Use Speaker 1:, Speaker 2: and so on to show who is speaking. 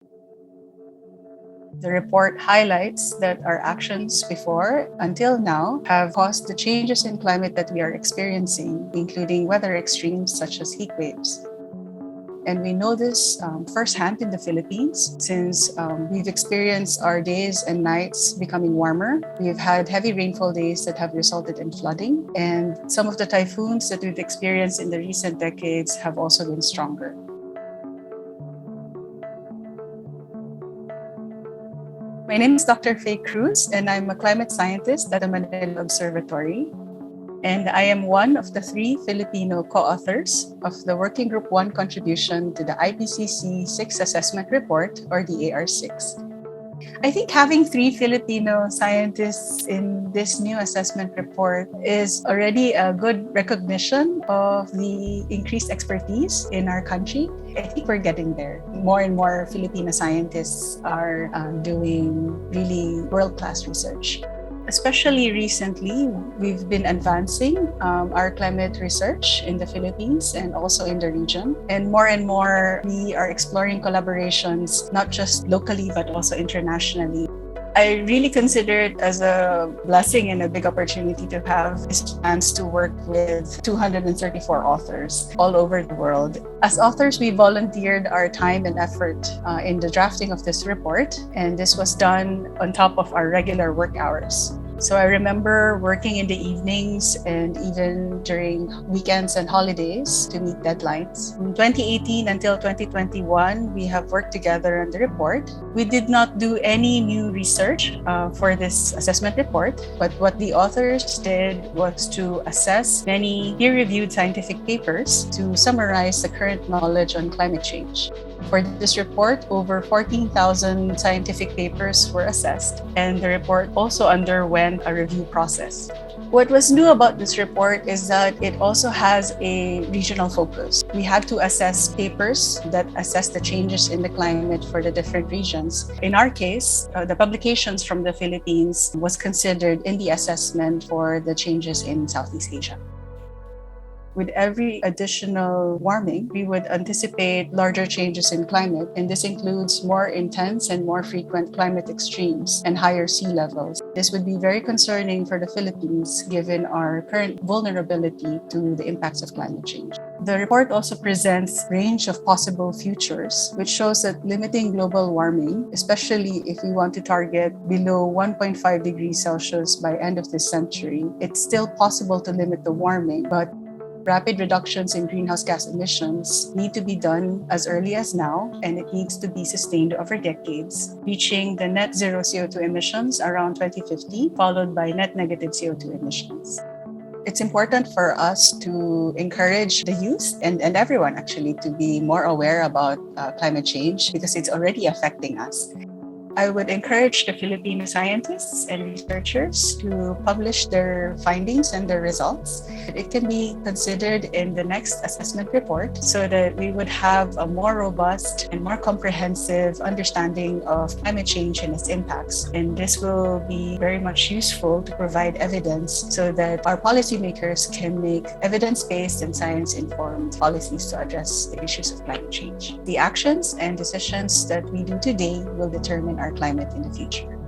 Speaker 1: The report highlights that our actions before until now have caused the changes in climate that we are experiencing, including weather extremes such as heat waves. And we know this firsthand in the Philippines since we've experienced our days and nights becoming warmer. We've had heavy rainfall days that have resulted in flooding, and some of the typhoons that we've experienced in the recent decades have also been stronger. My name is Dr. Faye Cruz, and I'm a climate scientist at the Manila Observatory. And I am one of the 3 Filipino co-authors of the Working Group 1 contribution to the IPCC 6 Assessment Report, or the AR6. I think having 3 Filipino scientists in this new assessment report is already a good recognition of the increased expertise in our country. I think we're getting there. More and more Filipino scientists are doing really world-class research. Especially recently, we've been advancing our climate research in the Philippines and also in the region. And more, we are exploring collaborations, not just locally, but also internationally. I really consider it as a blessing and a big opportunity to have this chance to work with 234 authors all over the world. As authors, we volunteered our time and effort in the drafting of this report, and this was done on top of our regular work hours. So I remember working in the evenings and even during weekends and holidays to meet deadlines. From 2018 until 2021, we have worked together on the report. We did not do any new research for this assessment report, but what the authors did was to assess many peer-reviewed scientific papers to summarize the current knowledge on climate change. For this report, over 14,000 scientific papers were assessed, and the report also underwent a review process. What was new about this report is that it also has a regional focus. We had to assess papers that assess the changes in the climate for the different regions. In our case, the publications from the Philippines was considered in the assessment for the changes in Southeast Asia. With every additional warming, we would anticipate larger changes in climate, and this includes more intense and more frequent climate extremes and higher sea levels. This would be very concerning for the Philippines given our current vulnerability to the impacts of climate change. The report also presents a range of possible futures, which shows that limiting global warming, especially if we want to target below 1.5 degrees Celsius by end of this century, it's still possible to limit the warming, but rapid reductions in greenhouse gas emissions need to be done as early as now, and it needs to be sustained over decades, reaching the net zero CO2 emissions around 2050, followed by net negative CO2 emissions. It's important for us to encourage the youth and everyone actually to be more aware about climate change because it's already affecting us. I would encourage the Filipino scientists and researchers to publish their findings and their results. It can be considered in the next assessment report so that we would have a more robust and more comprehensive understanding of climate change and its impacts. And this will be very much useful to provide evidence so that our policymakers can make evidence-based and science-informed policies to address the issues of climate change. The actions and decisions that we do today will determine our climate in the future.